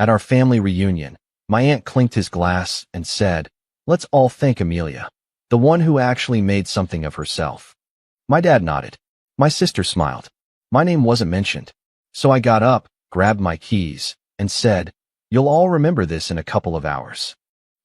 At our family reunion, my aunt clinked his glass and said, "Let's all thank Amelia, the one who actually made something of herself." My dad nodded. My sister smiled. My name wasn't mentioned. So I got up, grabbed my keys, and said, "You'll all remember this in a couple of hours."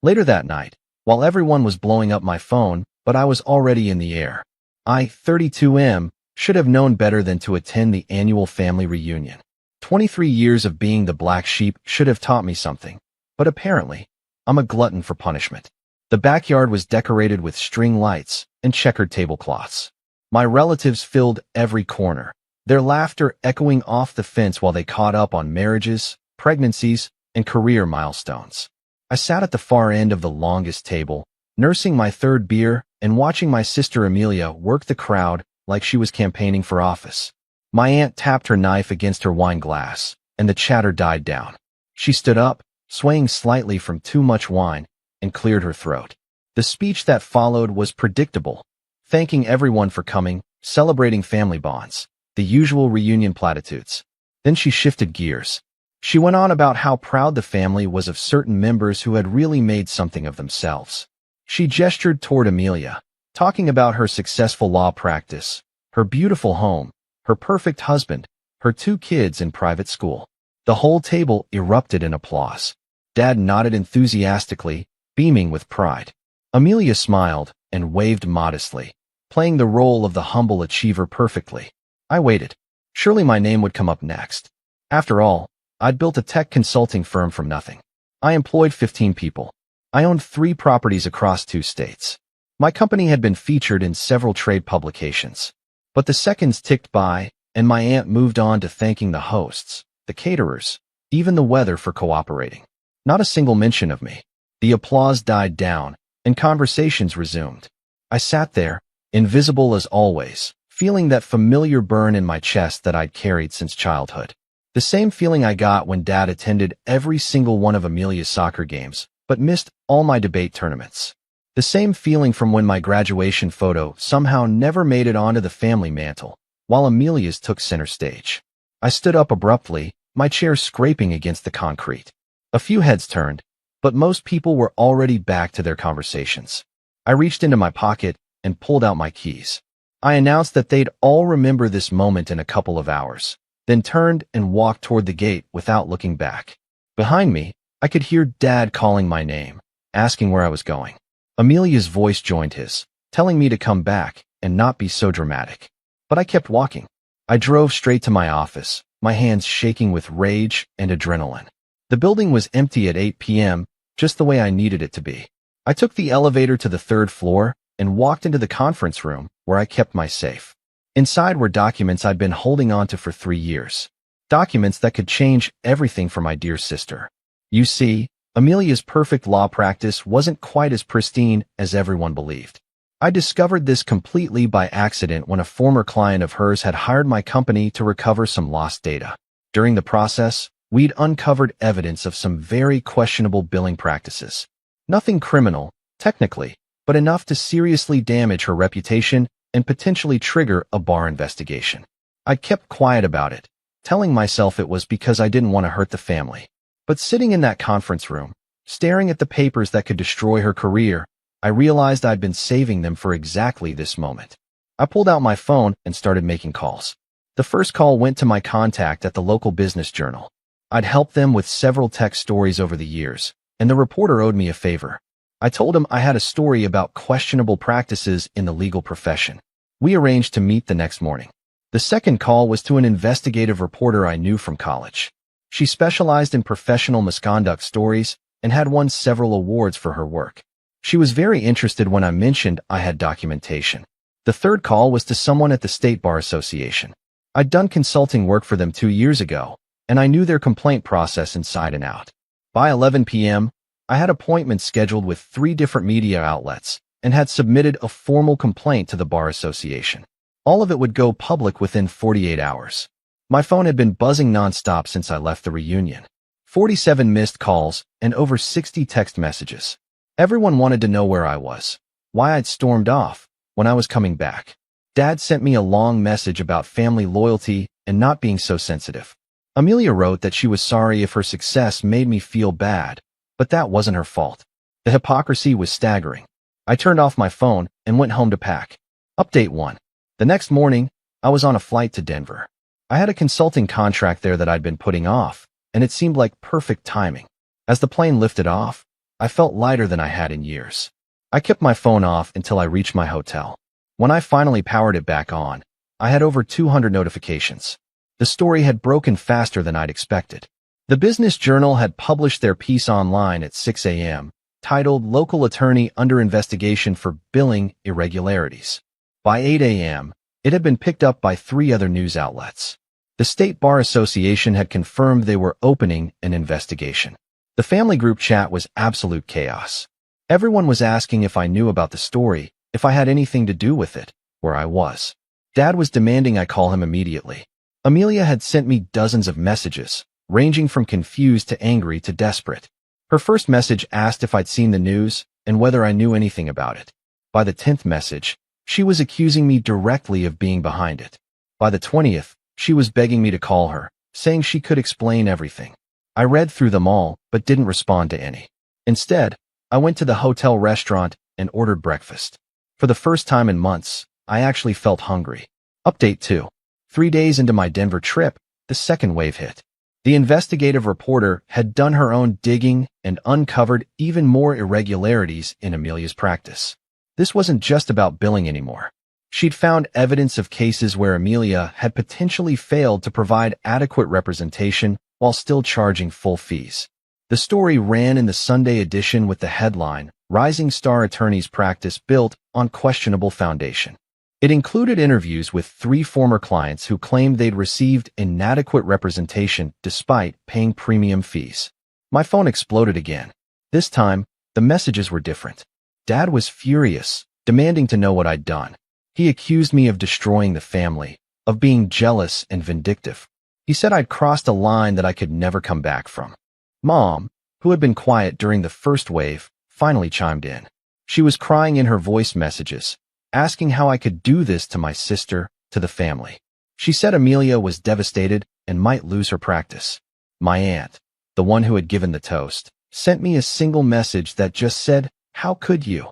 Later that night, while everyone was blowing up my phone, but I was already in the air, I, 32M, should have known better than to attend the annual family reunion. 23 years of being the black sheep should have taught me something, but apparently, I'm a glutton for punishment. The backyard was decorated with string lights and checkered tablecloths. My relatives filled every corner, their laughter echoing off the fence while they caught up on marriages, pregnancies, and career milestones. I sat at the far end of the longest table, nursing my third beer and watching my sister Amelia work the crowd like she was campaigning for office. My aunt tapped her knife against her wine glass, and the chatter died down. She stood up, swaying slightly from too much wine, and cleared her throat. The speech that followed was predictable, thanking everyone for coming, celebrating family bonds, the usual reunion platitudes. Then she shifted gears. She went on about how proud the family was of certain members who had really made something of themselves. She gestured toward Amelia, talking about her successful law practice, her beautiful home, her perfect husband, her 2 kids in private school. The whole table erupted in applause. Dad nodded enthusiastically, beaming with pride. Amelia smiled and waved modestly, playing the role of the humble achiever perfectly. I waited. Surely my name would come up next. After all, I'd built a tech consulting firm from nothing. I employed 15 people. I owned 3 properties across 2 states. My company had been featured in several trade publications. But the seconds ticked by, and my aunt moved on to thanking the hosts, the caterers, even the weather for cooperating. Not a single mention of me. The applause died down, and conversations resumed. I sat there, invisible as always, feeling that familiar burn in my chest that I'd carried since childhood. The same feeling I got when Dad attended every single one of Amelia's soccer games, but missed all my debate tournaments. The same feeling from when my graduation photo somehow never made it onto the family mantle, while Amelia's took center stage. I stood up abruptly, my chair scraping against the concrete. A few heads turned, but most people were already back to their conversations. I reached into my pocket and pulled out my keys. I announced that they'd all remember this moment in a couple of hours, then turned and walked toward the gate without looking back. Behind me, I could hear Dad calling my name, asking where I was going. Amelia's voice joined his, telling me to come back and not be so dramatic. But I kept walking. I drove straight to my office, my hands shaking with rage and adrenaline. The building was empty at 8 p.m., just the way I needed it to be. I took the elevator to the 3rd floor and walked into the conference room where I kept my safe. Inside were documents I'd been holding onto for 3 years. Documents that could change everything for my dear sister. You see, Amelia's perfect law practice wasn't quite as pristine as everyone believed. I discovered this completely by accident when a former client of hers had hired my company to recover some lost data. During the process, we'd uncovered evidence of some very questionable billing practices. Nothing criminal, technically, but enough to seriously damage her reputation and potentially trigger a bar investigation. I kept quiet about it, telling myself it was because I didn't want to hurt the family. But sitting in that conference room, staring at the papers that could destroy her career, I realized I'd been saving them for exactly this moment. I pulled out my phone and started making calls. The first call went to my contact at the local business journal. I'd helped them with several tech stories over the years, and the reporter owed me a favor. I told him I had a story about questionable practices in the legal profession. We arranged to meet the next morning. The second call was to an investigative reporter I knew from college. She specialized in professional misconduct stories and had won several awards for her work. She was very interested when I mentioned I had documentation. The third call was to someone at the State Bar Association. I'd done consulting work for them 2 years ago, and I knew their complaint process inside and out. By 11 p.m., I had appointments scheduled with 3 different media outlets and had submitted a formal complaint to the Bar Association. All of it would go public within 48 hours. My phone had been buzzing nonstop since I left the reunion. 47 missed calls and over 60 text messages. Everyone wanted to know where I was, why I'd stormed off, when I was coming back. Dad sent me a long message about family loyalty and not being so sensitive. Amelia wrote that she was sorry if her success made me feel bad, but that wasn't her fault. The hypocrisy was staggering. I turned off my phone and went home to pack. Update 1. The next morning, I was on a flight to Denver. I had a consulting contract there that I'd been putting off, and it seemed like perfect timing. As the plane lifted off, I felt lighter than I had in years. I kept my phone off until I reached my hotel. When I finally powered it back on, I had over 200 notifications. The story had broken faster than I'd expected. The Business Journal had published their piece online at 6 a.m., titled Local Attorney Under Investigation for Billing Irregularities. By 8 a.m., it had been picked up by 3 other news outlets. The State Bar Association had confirmed they were opening an investigation. The family group chat was absolute chaos. Everyone was asking if I knew about the story, if I had anything to do with it, where I was. Dad was demanding I call him immediately. Amelia had sent me dozens of messages, ranging from confused to angry to desperate. Her first message asked if I'd seen the news and whether I knew anything about it. By the 10th message, she was accusing me directly of being behind it. By the 20th, she was begging me to call her, saying she could explain everything. I read through them all, but didn't respond to any. Instead, I went to the hotel restaurant and ordered breakfast. For the first time in months, I actually felt hungry. Update 2. 3 days into my Denver trip, the second wave hit. The investigative reporter had done her own digging and uncovered even more irregularities in Amelia's practice. This wasn't just about billing anymore. She'd found evidence of cases where Amelia had potentially failed to provide adequate representation while still charging full fees. The story ran in the Sunday edition with the headline, Rising Star Attorney's Practice Built on Questionable Foundation. It included interviews with 3 former clients who claimed they'd received inadequate representation despite paying premium fees. My phone exploded again. This time, the messages were different. Dad was furious, demanding to know what I'd done. He accused me of destroying the family, of being jealous and vindictive. He said I'd crossed a line that I could never come back from. Mom, who had been quiet during the first wave, finally chimed in. She was crying in her voice messages, asking how I could do this to my sister, to the family. She said Amelia was devastated and might lose her practice. My aunt, the one who had given the toast, sent me a single message that just said, "How could you?"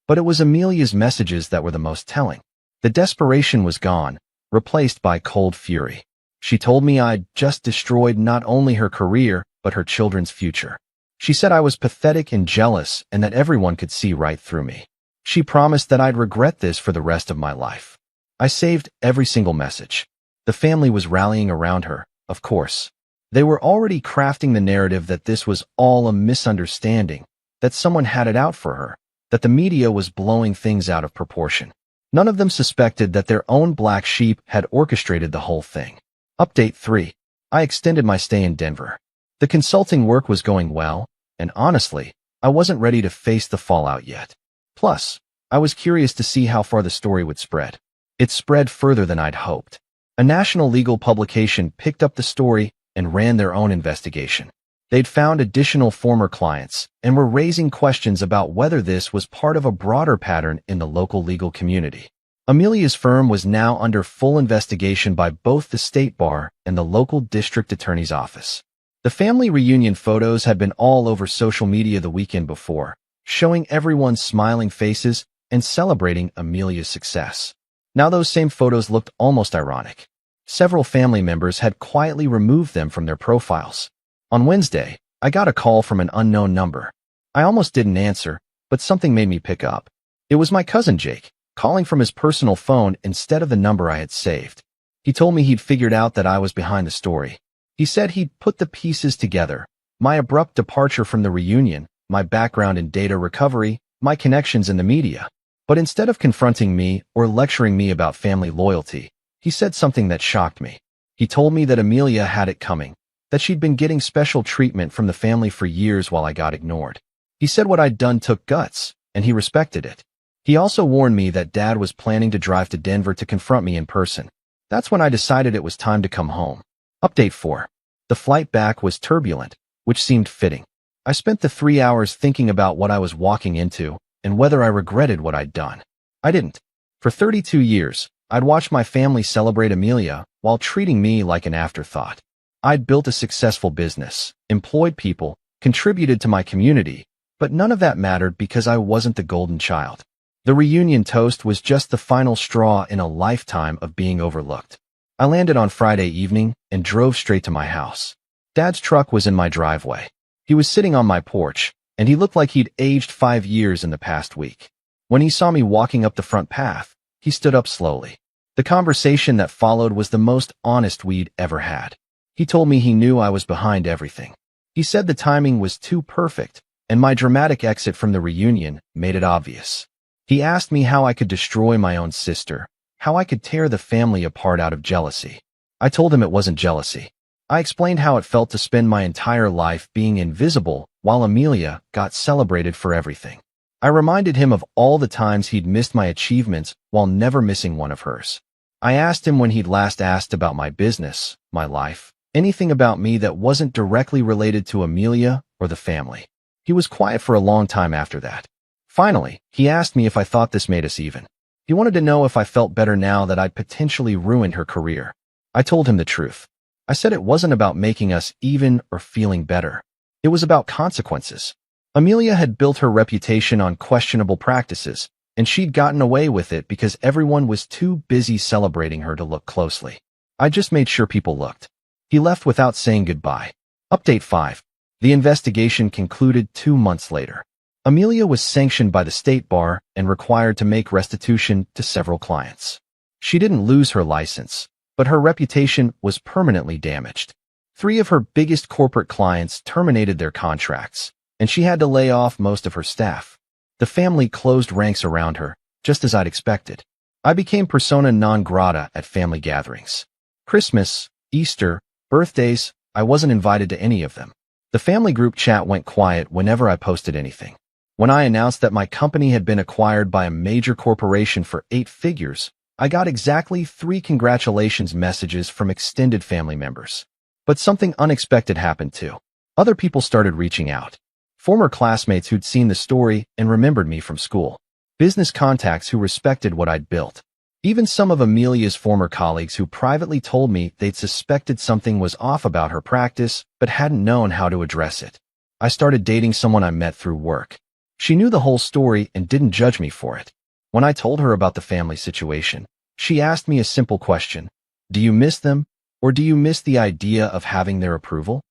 But it was Amelia's messages that were the most telling. The desperation was gone, replaced by cold fury. She told me I'd just destroyed not only her career, but her children's future. She said I was pathetic and jealous and that everyone could see right through me. She promised that I'd regret this for the rest of my life. I saved every single message. The family was rallying around her, of course. They were already crafting the narrative that this was all a misunderstanding, that someone had it out for her, that the media was blowing things out of proportion. None of them suspected that their own black sheep had orchestrated the whole thing. Update 3. I extended my stay in Denver. The consulting work was going well, and honestly, I wasn't ready to face the fallout yet. Plus, I was curious to see how far the story would spread. It spread further than I'd hoped. A national legal publication picked up the story and ran their own investigation. They'd found additional former clients and were raising questions about whether this was part of a broader pattern in the local legal community. Amelia's firm was now under full investigation by both the state bar and the local district attorney's office. The family reunion photos had been all over social media the weekend before, showing everyone's smiling faces and celebrating Amelia's success. Now those same photos looked almost ironic. Several family members had quietly removed them from their profiles. On Wednesday, I got a call from an unknown number. I almost didn't answer, but something made me pick up. It was my cousin Jake, calling from his personal phone instead of the number I had saved. He told me he'd figured out that I was behind the story. He said he'd put the pieces together, my abrupt departure from the reunion, my background in data recovery, my connections in the media. But instead of confronting me or lecturing me about family loyalty, he said something that shocked me. He told me that Amelia had it coming, that she'd been getting special treatment from the family for years while I got ignored. He said what I'd done took guts, and he respected it. He also warned me that Dad was planning to drive to Denver to confront me in person. That's when I decided it was time to come home. Update 4. The flight back was turbulent, which seemed fitting. I spent the 3 hours thinking about what I was walking into and whether I regretted what I'd done. I didn't. For 32 years, I'd watched my family celebrate Amelia while treating me like an afterthought. I'd built a successful business, employed people, contributed to my community, but none of that mattered because I wasn't the golden child. The reunion toast was just the final straw in a lifetime of being overlooked. I landed on Friday evening and drove straight to my house. Dad's truck was in my driveway. He was sitting on my porch, and he looked like he'd aged 5 years in the past week. When he saw me walking up the front path, he stood up slowly. The conversation that followed was the most honest we'd ever had. He told me he knew I was behind everything. He said the timing was too perfect, and my dramatic exit from the reunion made it obvious. He asked me how I could destroy my own sister, how I could tear the family apart out of jealousy. I told him it wasn't jealousy. I explained how it felt to spend my entire life being invisible while Amelia got celebrated for everything. I reminded him of all the times he'd missed my achievements while never missing one of hers. I asked him when he'd last asked about my business, my life, anything about me that wasn't directly related to Amelia or the family. He was quiet for a long time after that. Finally, he asked me if I thought this made us even. He wanted to know if I felt better now that I'd potentially ruined her career. I told him the truth. I said it wasn't about making us even or feeling better. It was about consequences. Amelia had built her reputation on questionable practices, and she'd gotten away with it because everyone was too busy celebrating her to look closely. I just made sure people looked. He left without saying goodbye. Update 5. The investigation concluded 2 months later. Amelia was sanctioned by the state bar and required to make restitution to several clients. She didn't lose her license, but her reputation was permanently damaged. 3 of her biggest corporate clients terminated their contracts, and she had to lay off most of her staff. The family closed ranks around her, just as I'd expected. I became persona non grata at family gatherings. Christmas, Easter, birthdays, I wasn't invited to any of them. The family group chat went quiet whenever I posted anything. When I announced that my company had been acquired by a major corporation for 8 figures, I got exactly 3 congratulations messages from extended family members. But something unexpected happened too. Other people started reaching out. Former classmates who'd seen the story and remembered me from school. Business contacts who respected what I'd built. Even some of Amelia's former colleagues who privately told me they'd suspected something was off about her practice but hadn't known how to address it. I started dating someone I met through work. She knew the whole story and didn't judge me for it. When I told her about the family situation, she asked me a simple question. Do you miss them, or do you miss the idea of having their approval?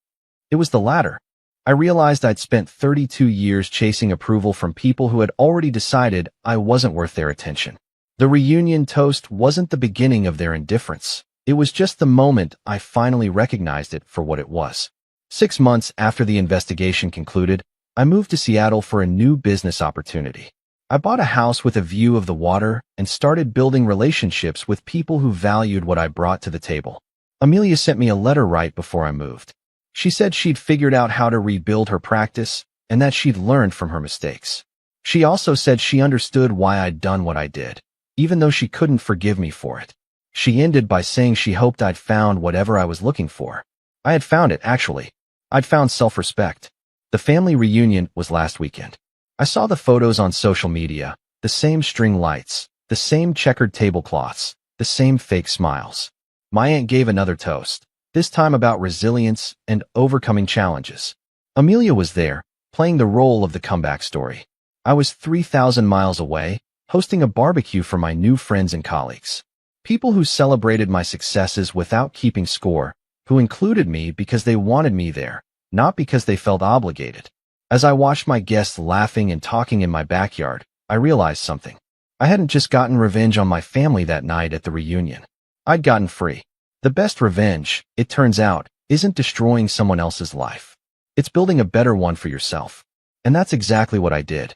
It was the latter. I realized I'd spent 32 years chasing approval from people who had already decided I wasn't worth their attention. The reunion toast wasn't the beginning of their indifference. It was just the moment I finally recognized it for what it was. 6 months after the investigation concluded, I moved to Seattle for a new business opportunity. I bought a house with a view of the water and started building relationships with people who valued what I brought to the table. Amelia sent me a letter right before I moved. She said she'd figured out how to rebuild her practice and that she'd learned from her mistakes. She also said she understood why I'd done what I did, even though she couldn't forgive me for it. She ended by saying she hoped I'd found whatever I was looking for. I had found it, actually. I'd found self-respect. The family reunion was last weekend. I saw the photos on social media, the same string lights, the same checkered tablecloths, the same fake smiles. My aunt gave another toast, this time about resilience and overcoming challenges. Amelia was there, playing the role of the comeback story. I was 3,000 miles away, hosting a barbecue for my new friends and colleagues. People who celebrated my successes without keeping score, who included me because they wanted me there, not because they felt obligated. As I watched my guests laughing and talking in my backyard, I realized something. I hadn't just gotten revenge on my family that night at the reunion. I'd gotten free. The best revenge, it turns out, isn't destroying someone else's life. It's building a better one for yourself. And that's exactly what I did.